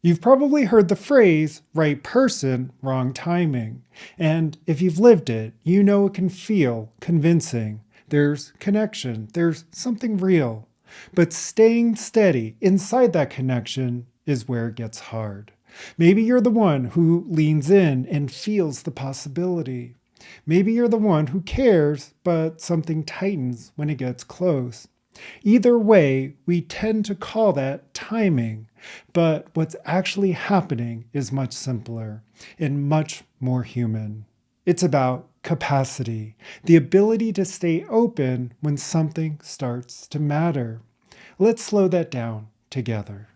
You've probably heard the phrase, right person, wrong timing. And if you've lived it, you know it can feel convincing. There's connection, there's something real. But staying steady inside that connection is where it gets hard. Maybe you're the one who leans in and feels the possibility. Maybe you're the one who cares, but something tightens when it gets close. Either way, we tend to call that timing, but what's actually happening is much simpler and much more human. It's about capacity, the ability to stay open when something starts to matter. Let's slow that down together.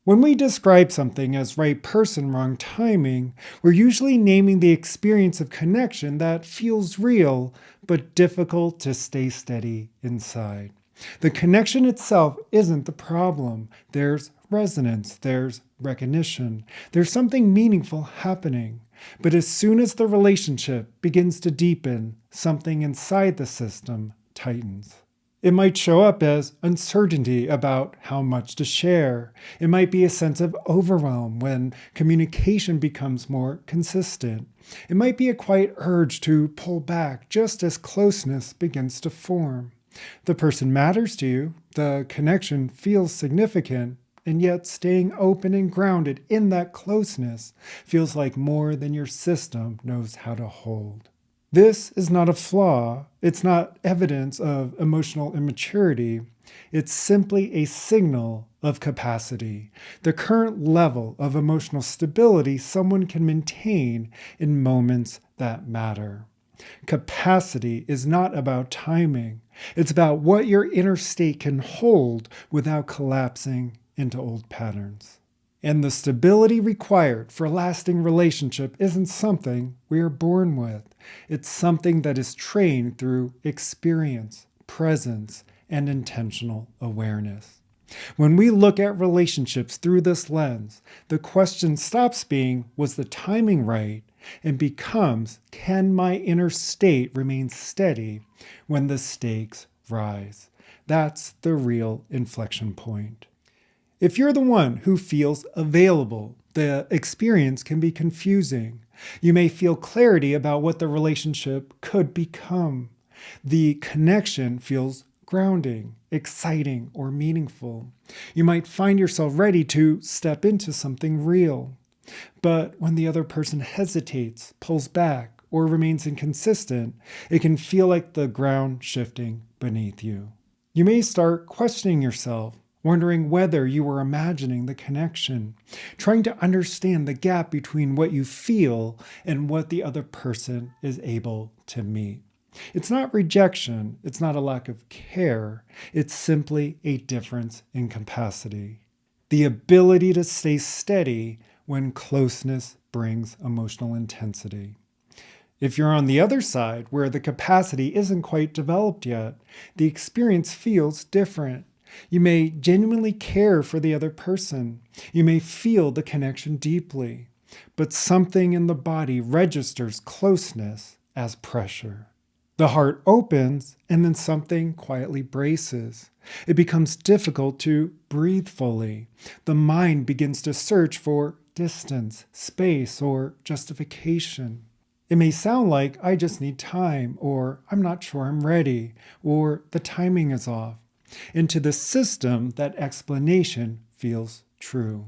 When we describe something as right person, wrong timing, we're usually naming the experience of connection that feels real but difficult to stay steady inside. The connection itself isn't the problem. There's resonance, there's recognition, there's something meaningful happening. But as soon as the relationship begins to deepen, something inside the system tightens. It might show up as uncertainty about how much to share. It might be a sense of overwhelm when communication becomes more consistent. It might be a quiet urge to pull back just as closeness begins to form. The person matters to you, the connection feels significant, and yet staying open and grounded in that closeness feels like more than your system knows how to hold. This is not a flaw. It's not evidence of emotional immaturity. It's simply a signal of capacity, the current level of emotional stability someone can maintain in moments that matter. Capacity is not about timing. It's about what your inner state can hold without collapsing into old patterns. And the stability required for a lasting relationship isn't something we are born with. It's something that is trained through experience, presence, and intentional awareness. When we look at relationships through this lens, the question stops being, was the timing right? And becomes, can my inner state remain steady when the stakes rise? That's the real inflection point. If you're the one who feels available, the experience can be confusing. You may feel clarity about what the relationship could become. The connection feels grounding, exciting, or meaningful. You might find yourself ready to step into something real. But when the other person hesitates, pulls back, or remains inconsistent, it can feel like the ground shifting beneath you. You may start questioning yourself, wondering whether you were imagining the connection, trying to understand the gap between what you feel and what the other person is able to meet. It's not rejection, it's not a lack of care, it's simply a difference in capacity. The ability to stay steady when closeness brings emotional intensity. If you're on the other side, where the capacity isn't quite developed yet, the experience feels different. You may genuinely care for the other person. You may feel the connection deeply, but something in the body registers closeness as pressure. The heart opens, and then something quietly braces. It becomes difficult to breathe fully. The mind begins to search for distance, space, or justification. It may sound like, I just need time, or I'm not sure I'm ready, or the timing is off. And to the system, that explanation feels true.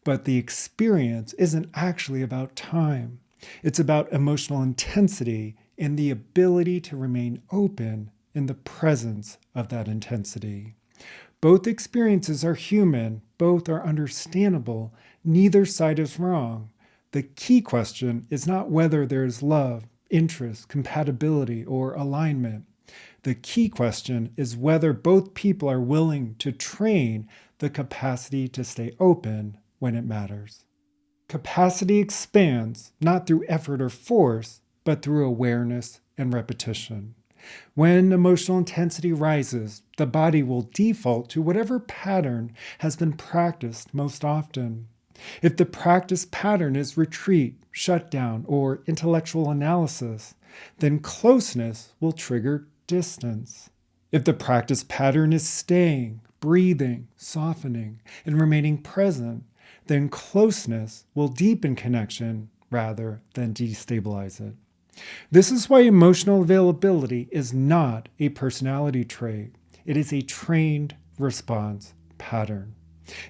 But the experience isn't actually about time. It's about emotional intensity and the ability to remain open in the presence of that intensity. Both experiences are human, both are understandable, neither side is wrong. The key question is not whether there is love, interest, compatibility, or alignment. The key question is whether both people are willing to train the capacity to stay open when it matters. Capacity expands not through effort or force, but through awareness and repetition. When emotional intensity rises, the body will default to whatever pattern has been practiced most often. If the practice pattern is retreat, shutdown, or intellectual analysis, then closeness will trigger distance. If the practice pattern is staying, breathing, softening, and remaining present, then closeness will deepen connection rather than destabilize it. This is why emotional availability is not a personality trait. It is a trained response pattern.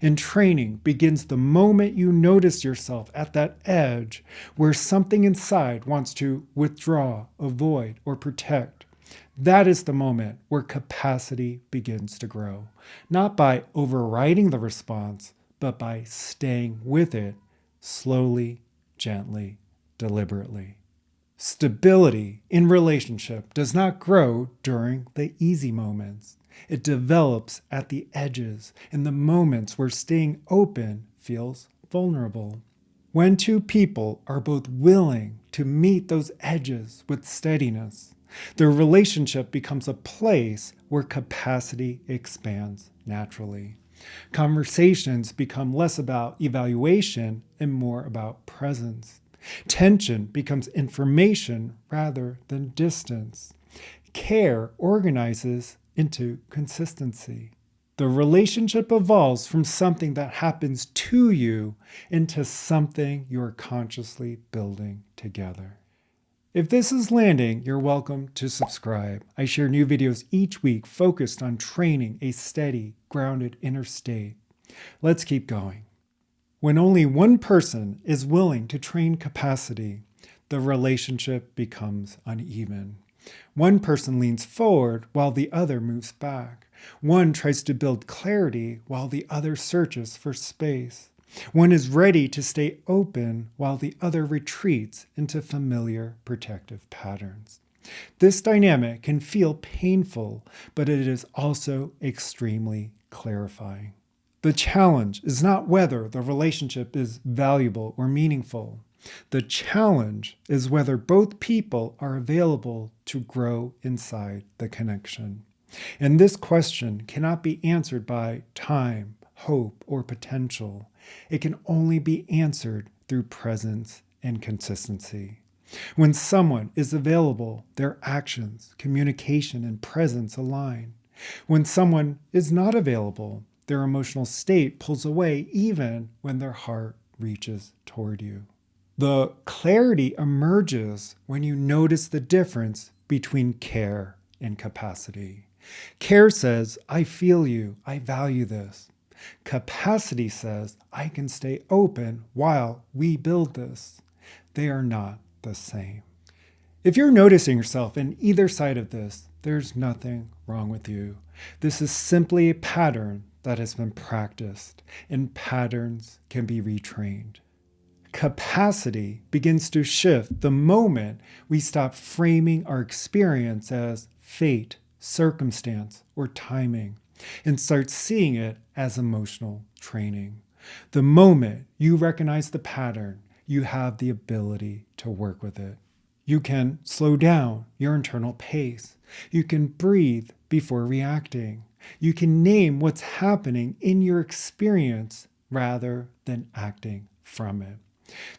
And training begins the moment you notice yourself at that edge where something inside wants to withdraw, avoid, or protect. That is the moment where capacity begins to grow, not by overriding the response, but by staying with it slowly, gently, deliberately. Stability in relationship does not grow during the easy moments. It develops at the edges, in the moments where staying open feels vulnerable. When two people are both willing to meet those edges with steadiness, their relationship becomes a place where capacity expands naturally. Conversations become less about evaluation and more about presence. Tension becomes information rather than distance. Care organizes into consistency. The relationship evolves from something that happens to you into something you're consciously building together. If this is landing, you're welcome to subscribe. I share new videos each week focused on training a steady, grounded inner state. Let's keep going. When only one person is willing to train capacity, the relationship becomes uneven. One person leans forward while the other moves back. One tries to build clarity while the other searches for space. One is ready to stay open while the other retreats into familiar protective patterns. This dynamic can feel painful, but it is also extremely clarifying. The challenge is not whether the relationship is valuable or meaningful. The challenge is whether both people are available to grow inside the connection. And this question cannot be answered by time, hope, or potential. It can only be answered through presence and consistency. When someone is available, their actions, communication, and presence align. When someone is not available, their emotional state pulls away even when their heart reaches toward you. The clarity emerges when you notice the difference between care and capacity. Care says, I feel you, I value this. Capacity says, I can stay open while we build this. They are not the same. If you're noticing yourself in either side of this, there's nothing wrong with you. This is simply a pattern that has been practiced, and patterns can be retrained. Capacity begins to shift the moment we stop framing our experience as fate, circumstance, or timing, and start seeing it as emotional training. The moment you recognize the pattern, you have the ability to work with it. You can slow down your internal pace. You can breathe before reacting. You can name what's happening in your experience rather than acting from it.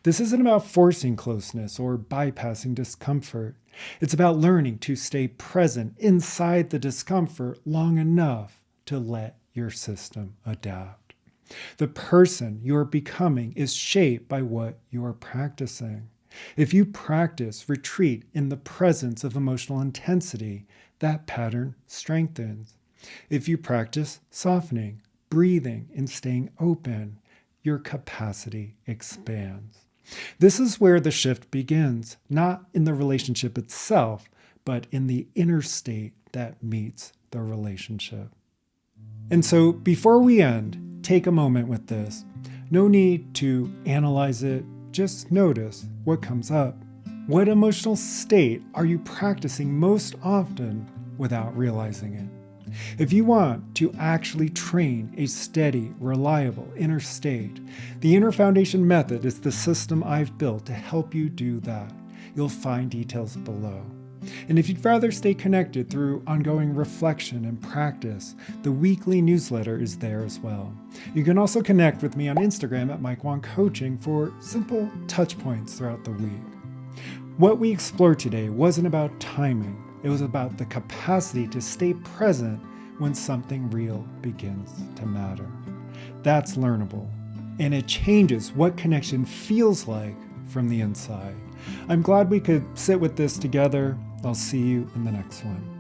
This isn't about forcing closeness or bypassing discomfort. It's about learning to stay present inside the discomfort long enough to let your system adapt. The person you're becoming is shaped by what you are practicing. If you practice retreat in the presence of emotional intensity, that pattern strengthens. If you practice softening, breathing, and staying open, your capacity expands. This is where the shift begins, not in the relationship itself, but in the inner state that meets the relationship. And so before we end, take a moment with this. No need to analyze it, just notice what comes up. What emotional state are you practicing most often without realizing it? If you want to actually train a steady, reliable inner state, the Inner Foundation Method is the system I've built to help you do that. You'll find details below. And if you'd rather stay connected through ongoing reflection and practice, the weekly newsletter is there as well. You can also connect with me on Instagram at Mike Wang Coaching for simple touch points throughout the week. What we explored today wasn't about timing. It was about the capacity to stay present when something real begins to matter. That's learnable, and it changes what connection feels like from the inside. I'm glad we could sit with this together. I'll see you in the next one.